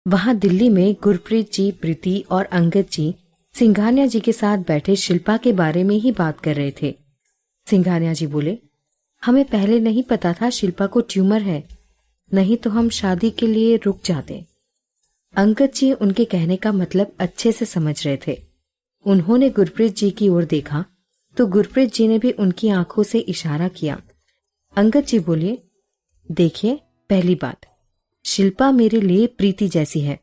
वहां दिल्ली में गुरप्रीत जी, प्रीति और अंगद जी सिंघानिया जी के साथ बैठे शिल्पा के बारे में ही बात कर रहे थे। सिंघानिया जी बोले, हमें पहले नहीं पता था शिल्पा को ट्यूमर है, नहीं तो हम शादी के लिए रुक जाते। अंगद जी उनके कहने का मतलब अच्छे से समझ रहे थे। उन्होंने गुरप्रीत जी की ओर देखा तो गुरप्रीत जी ने भी उनकी आंखों से इशारा किया। अंगद जी बोले, देखिए, पहली बात, शिल्पा मेरे लिए प्रीति जैसी है।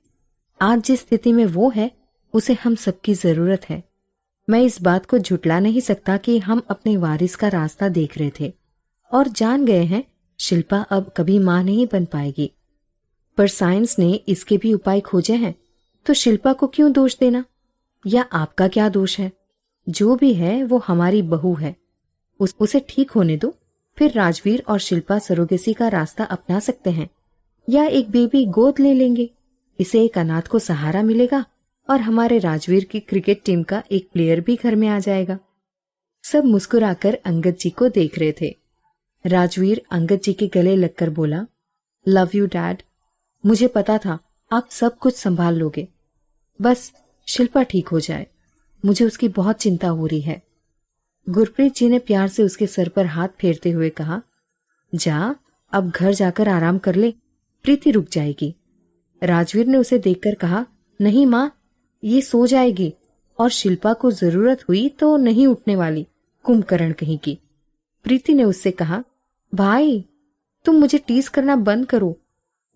आज जिस स्थिति में वो है उसे हम सबकी जरूरत है। मैं इस बात को झुटला नहीं सकता कि हम अपने वारिस का रास्ता देख रहे थे और जान गए हैं शिल्पा अब कभी मां नहीं बन पाएगी। पर साइंस ने इसके भी उपाय खोजे हैं, तो शिल्पा को क्यों दोष देना? या आपका क्या दोष है? जो भी है वो हमारी बहू है, उसे ठीक होने दो, फिर राजवीर और शिल्पा सरोगेसी का रास्ता अपना सकते हैं या एक बेबी गोद ले लेंगे। इसे एक अनाथ को सहारा मिलेगा और हमारे राजवीर की क्रिकेट टीम का एक प्लेयर भी घर में आ जाएगा। सब मुस्कुराकर अंगद जी को देख रहे थे। राजवीर अंगद जी के गले लगकर बोला, लव यू डैड, मुझे पता था आप सब कुछ संभाल लोगे, बस शिल्पा ठीक हो जाए, मुझे उसकी बहुत चिंता हो रही है। गुरप्रीत जी ने प्यार से उसके सर पर हाथ फेरते हुए कहा, जा, अब घर जाकर आराम कर ले, प्रीति रुक जाएगी। राजवीर ने उसे देखकर कहा, नहीं माँ, ये सो जाएगी और शिल्पा को जरूरत हुई तो नहीं उठने वाली, कुंभकर्ण कहीं की। प्रीति ने उससे कहा, भाई तुम मुझे टीज करना बंद करो,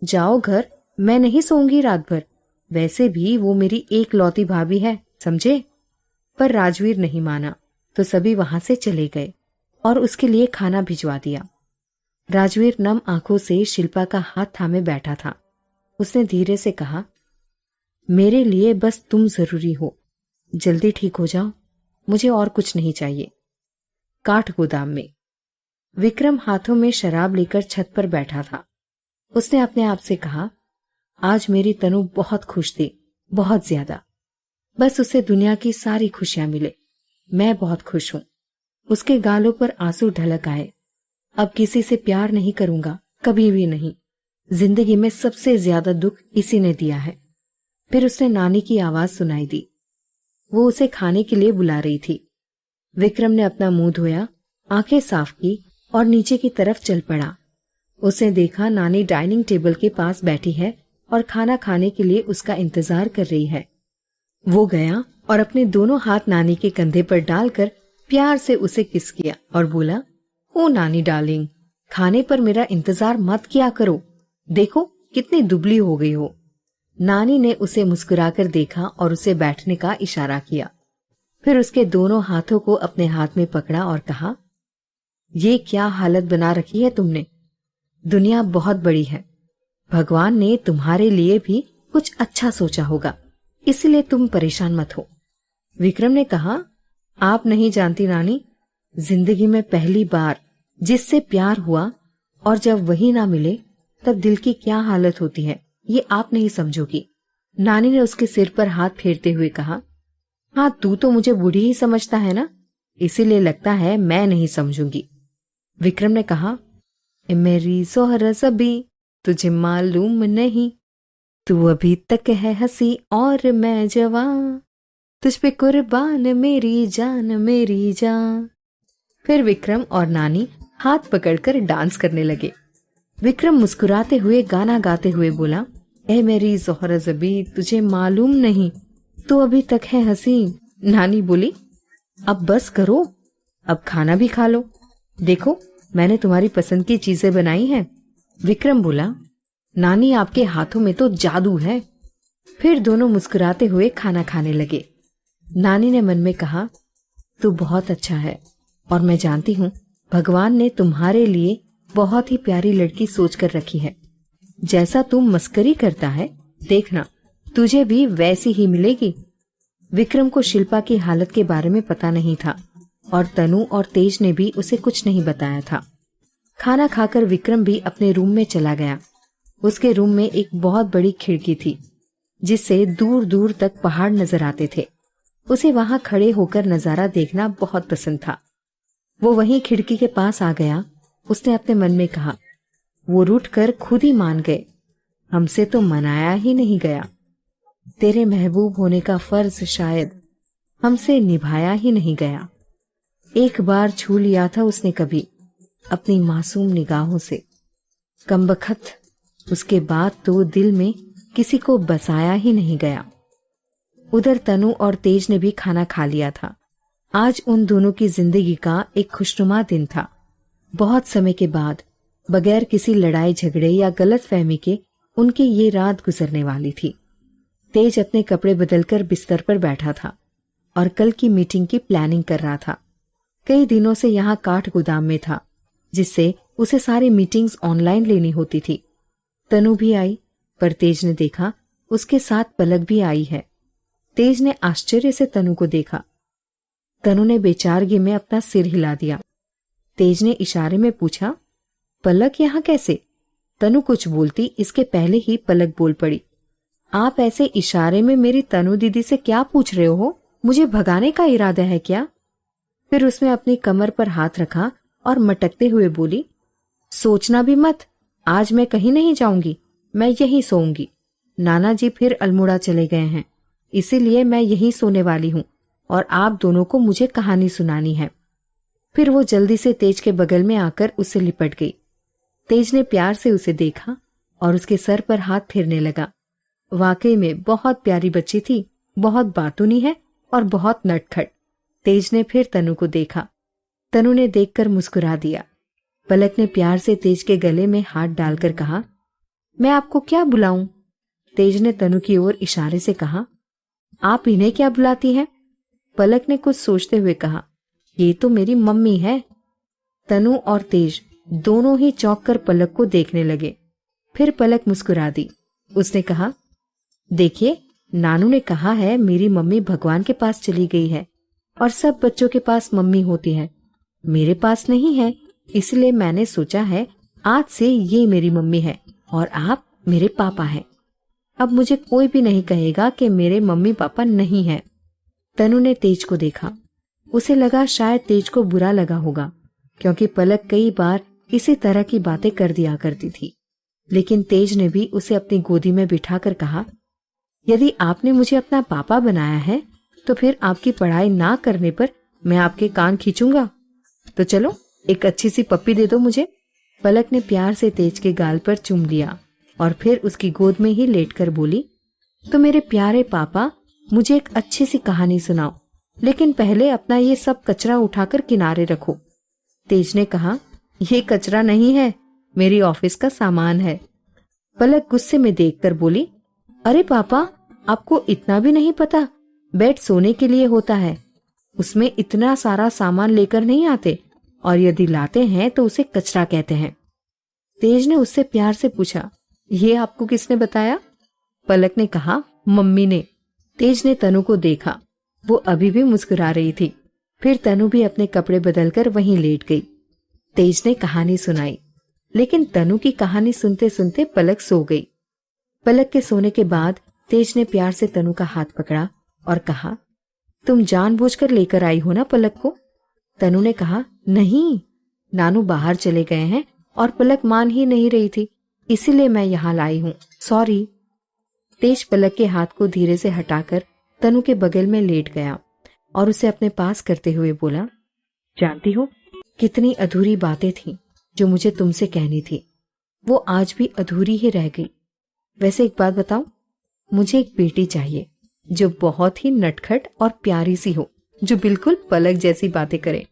जाओ घर, मैं नहीं सोऊंगी रात भर, वैसे भी वो मेरी एक लौती भाभी है, समझे? पर राजवीर नहीं माना तो सभी वहां से चले गए और उसके लिए खाना भिजवा दिया। राजवीर नम आंखों से शिल्पा का हाथ थामे बैठा था। उसने धीरे से कहा, मेरे लिए बस तुम जरूरी हो, जल्दी ठीक हो जाओ, मुझे और कुछ नहीं चाहिए। काठ गोदाम में विक्रम हाथों में शराब लेकर छत पर बैठा था। उसने अपने आप से कहा, आज मेरी तनु बहुत खुश थी, बहुत ज्यादा। बस उसे दुनिया की सारी खुशियां मिले, मैं बहुत खुश हूं। उसके गालों पर आंसू ढलक आए। अब किसी से प्यार नहीं करूंगा, कभी भी नहीं। जिंदगी में सबसे ज्यादा दुख इसी ने दिया है। फिर उसने नानी की आवाज सुनाई दी। वो उसे खाने के लिए बुला रही थी। विक्रम ने अपना मुंह धोया, आंखें साफ की और नीचे की तरफ चल पड़ा। उसने देखा नानी डाइनिंग टेबल के पास बैठी है और खाना खाने के लिए उसका इंतजार कर रही है। वो गया और अपने दोनों हाथ नानी के कंधे पर डालकर प्यार से उसे किस किया और बोला, ओ नानी डार्लिंग, खाने पर मेरा इंतजार मत किया करो, देखो कितनी दुबली हो गई हो। नानी ने उसे मुस्कुराकर देखा और उसे बैठने का इशारा किया। फिर उसके दोनों हाथों को अपने हाथ में पकड़ा और कहा, ये क्या हालत बना रखी है तुमने? दुनिया बहुत बड़ी है, भगवान ने तुम्हारे लिए भी कुछ अच्छा सोचा होगा, इसलिए तुम परेशान मत हो। विक्रम ने कहा, आप नहीं जानती नानी, जिंदगी में पहली बार जिससे प्यार हुआ और जब वही ना मिले तब दिल की क्या हालत होती है, ये आप नहीं समझोगी। नानी ने उसके सिर पर हाथ फेरते हुए कहा, हाँ, तू तो मुझे बूढ़ी ही समझता है ना, इसीलिए लगता है मैं नहीं समझूंगी। विक्रम ने कहा, मेरी ज़ोहरा ज़बी तुझे मालूम नहीं, तू अभी तक है हंसी और मैं जवान, तुझ पे कुर्बान मेरी जान मेरी जान। फिर विक्रम और नानी हाथ पकड़कर डांस करने लगे। विक्रम मुस्कुराते हुए गाना गाते हुए बोला, ए मेरी ज़ोहरा ज़बी तुझे मालूम नहीं, तू अभी तक है हंसी। नानी बोली, अब बस करो, अब खाना भी खा लो, देखो मैंने तुम्हारी पसंद की चीजें बनाई हैं। विक्रम बोला, नानी आपके हाथों में तो जादू है। फिर दोनों मुस्कुराते हुए खाना खाने लगे। नानी ने मन में कहा, तू बहुत अच्छा है और मैं जानती हूँ भगवान ने तुम्हारे लिए बहुत ही प्यारी लड़की सोच कर रखी है। जैसा तुम मस्करी करता है, देखना तुझे भी वैसी ही मिलेगी। विक्रम को शिल्पा की हालत के बारे में पता नहीं था और तनु और तेज ने भी उसे कुछ नहीं बताया था। खाना खाकर विक्रम भी अपने रूम में चला गया। उसके रूम में एक बहुत बड़ी खिड़की थी जिससे दूर दूर तक पहाड़ नजर आते थे। उसे वहां खड़े होकर नजारा देखना बहुत पसंद था। वो वहीं खिड़की के पास आ गया। उसने अपने मन में कहा, वो रूठ कर खुद ही मान गए। हमसे तो मनाया ही नहीं गया। तेरे महबूब होने का फर्ज शायद हमसे निभाया ही नहीं गया। एक बार छू लिया था उसने कभी अपनी मासूम निगाहों से, कमबख्त उसके बाद तो दिल में किसी को बसाया ही नहीं गया। उधर तनु और तेज ने भी खाना खा लिया था। आज उन दोनों की जिंदगी का एक खुशनुमा दिन था। बहुत समय के बाद बगैर किसी लड़ाई झगड़े या गलत फहमी के उनकी ये रात गुजरने वाली थी। तेज अपने कपड़े बदलकर बिस्तर पर बैठा था और कल की मीटिंग की प्लानिंग कर रहा था। कई दिनों से यहाँ काठ गोदाम में था, जिससे उसे सारी मीटिंग्स ऑनलाइन लेनी होती थी। तनु भी आई, पर तेज ने देखा उसके साथ पलक भी आई है। तेज ने आश्चर्य से तनु को देखा। तनु ने बेचारगी में अपना सिर हिला दिया। तेज ने इशारे में पूछा, पलक यहाँ कैसे? तनु कुछ बोलती इसके पहले ही पलक बोल पड़ी, आप ऐसे इशारे में मेरी तनु दीदी से क्या पूछ रहे हो? मुझे भगाने का इरादा है क्या? फिर उसने अपनी कमर पर हाथ रखा और मटकते हुए बोली, सोचना भी मत, आज मैं कहीं नहीं जाऊंगी, मैं यहीं सोऊंगी। नाना जी फिर अल्मोड़ा चले गए हैं, इसीलिए मैं यहीं सोने वाली हूँ और आप दोनों को मुझे कहानी सुनानी है। फिर वो जल्दी से तेज के बगल में आकर उससे लिपट गई। तेज ने प्यार से उसे देखा और उसके सर पर हाथ फेरने लगा। वाकई में बहुत प्यारी बच्ची थी, बहुत बातूनी है और बहुत नटखट। तेज ने फिर तनु को देखा। तनु ने देखकर मुस्कुरा दिया। पलक ने प्यार से तेज के गले में हाथ डालकर कहा, मैं आपको क्या बुलाऊं? तेज ने तनु की ओर इशारे से कहा, आप इन्हें क्या बुलाती हैं? पलक ने कुछ सोचते हुए कहा, ये तो मेरी मम्मी है। तनु और तेज दोनों ही चौंक कर पलक को देखने लगे। फिर पलक मुस्कुरा दी। उसने कहा, देखिए, नानू ने कहा है मेरी मम्मी भगवान के पास चली गई है और सब बच्चों के पास मम्मी होती है, मेरे पास नहीं है, इसलिए मैंने सोचा है आज से ये मेरी मम्मी है और आप मेरे पापा हैं। अब मुझे कोई भी नहीं कहेगा कि मेरे मम्मी पापा नहीं हैं। तनु ने तेज को देखा। उसे लगा शायद तेज को बुरा लगा होगा, क्योंकि पलक कई बार इसी तरह की बातें कर दिया करती थी। लेकिन तेज ने भी उसे अपनी गोदी में बिठाकर कहा, यदि आपने मुझे अपना पापा बनाया है तो फिर आपकी पढ़ाई ना करने पर मैं आपके कान खींचूंगा। तो चलो एक अच्छी सी पप्पी दे दो मुझे। पलक ने प्यार से तेज के गाल पर चूम लिया और फिर उसकी गोद में ही लेटकर बोली, तो मेरे प्यारे पापा, मुझे एक अच्छी सी कहानी सुनाओ, लेकिन पहले अपना ये सब कचरा उठाकर किनारे रखो। तेज ने कहा, ये कचरा नहीं है, मेरी ऑफिस का सामान है। पलक गुस्से में देखकर बोली, अरे पापा, आपको इतना भी नहीं पता? बेड सोने के लिए होता है, उसमें इतना सारा सामान लेकर नहीं आते, और यदि लाते हैं तो उसे कचरा कहते हैं। तेज ने उससे प्यार से पूछा, ये आपको किसने बताया? पलक ने कहा, मम्मी ने। तेज ने तनु को देखा, वो अभी भी मुस्कुरा रही थी। फिर तनु भी अपने कपड़े बदलकर वहीं लेट गई। तेज ने कहानी सुनाई, लेकिन तनु की कहानी सुनते सुनते पलक सो गई। पलक के सोने के बाद तेज ने प्यार से तनु का हाथ पकड़ा और कहा, तुम जानबूझकर लेकर आई हो ना पलक को? तनु ने कहा, नहीं, नानू बाहर चले गए हैं और पलक मान ही नहीं रही थी, इसीलिए मैं यहाँ लाई हूँ, सॉरी। तेज पलक के हाथ को धीरे से हटाकर तनु के बगल में लेट गया और उसे अपने पास करते हुए बोला, जानती हो कितनी अधूरी बातें थीं जो मुझे तुमसे कहनी थी, वो आज भी अधूरी ही रह गई। वैसे एक बात बताऊं, मुझे एक बेटी चाहिए जो बहुत ही नटखट और प्यारी सी हो, जो बिल्कुल पलक जैसी बातें करे।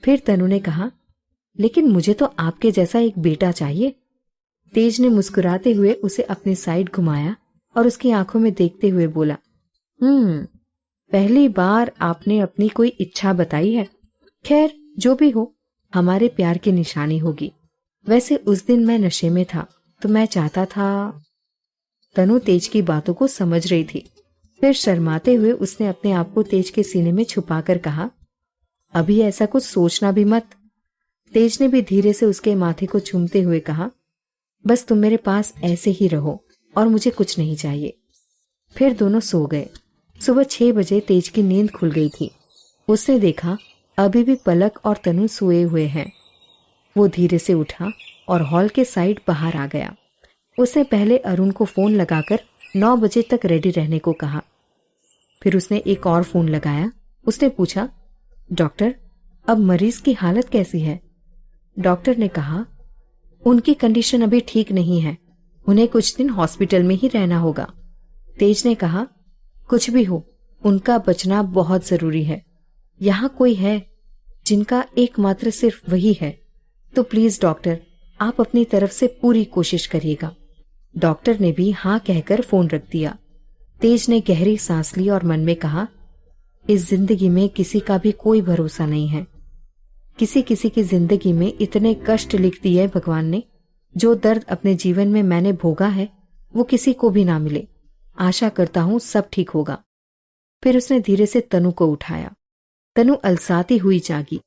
फिर तनु ने कहा, लेकिन मुझे तो आपके जैसा एक बेटा चाहिए। तेज ने मुस्कुराते हुए उसे अपनी साइड घुमाया और उसकी आंखों में देखते हुए बोला, पहली बार आपने अपनी कोई इच्छा बताई है। खैर जो भी हो, हमारे प्यार की निशानी होगी। वैसे उस दिन मैं नशे में था तो मैं चाहता था। तनु तेज की बातों को समझ रही थी। फिर शर्माते हुए उसने अपने आप को तेज के सीने में छुपाकर कहा, अभी ऐसा कुछ सोचना भी मत। तेज ने भी धीरे से उसके माथे को चूमते हुए कहा, बस तुम मेरे पास ऐसे ही रहो और मुझे कुछ नहीं चाहिए। फिर दोनों सो गए। सुबह 6 बजे तेज की नींद खुल गई थी। उसने देखा अभी भी पलक और तनु सोए हुए हैं। वो धीरे से उठा और हॉल के साइड बाहर आ गया। उसने पहले अरुण को फोन लगाकर 9 बजे तक रेडी रहने को कहा। फिर उसने एक और फोन लगाया। उसने पूछा, डॉक्टर, अब मरीज की हालत कैसी है? डॉक्टर ने कहा, उनकी कंडीशन अभी ठीक नहीं है, उन्हें कुछ दिन हॉस्पिटल में ही रहना होगा। तेज ने कहा, कुछ भी हो, उनका बचना बहुत जरूरी है। यहाँ कोई है जिनका एकमात्र सिर्फ वही है, तो प्लीज डॉक्टर, आप अपनी तरफ से पूरी कोशिश करिएगा। डॉक्टर ने भी हाँ कहकर फोन रख दिया। तेज ने गहरी सांस ली और मन में कहा, इस जिंदगी में किसी का भी कोई भरोसा नहीं है। किसी किसी की जिंदगी में इतने कष्ट लिख दिए है भगवान ने, जो दर्द अपने जीवन में मैंने भोगा है वो किसी को भी ना मिले। आशा करता हूं सब ठीक होगा। फिर उसने धीरे से तनु को उठाया। तनु अलसाती हुई जागी।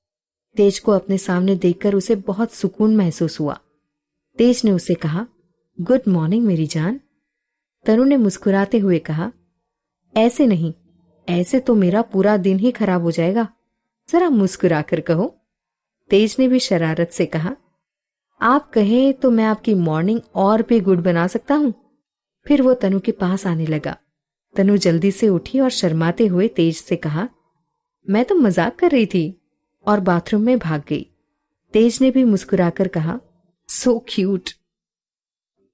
तेज को अपने सामने देखकर उसे बहुत सुकून महसूस हुआ। तेज ने उसे कहा, गुड मॉर्निंग मेरी जान। तनु ने मुस्कुराते हुए कहा, ऐसे नहीं, ऐसे तो मेरा पूरा दिन ही खराब हो जाएगा, जरा मुस्कुरा कर कहो। तेज ने भी शरारत से कहा, आप कहें तो मैं आपकी मॉर्निंग और भी गुड बना सकता हूं। फिर वो तनु के पास आने लगा। तनु जल्दी से उठी और शर्माते हुए तेज से कहा, मैं तो मजाक कर रही थी, और बाथरूम में भाग गई। तेज ने भी मुस्कुराकर कहा, सो क्यूट।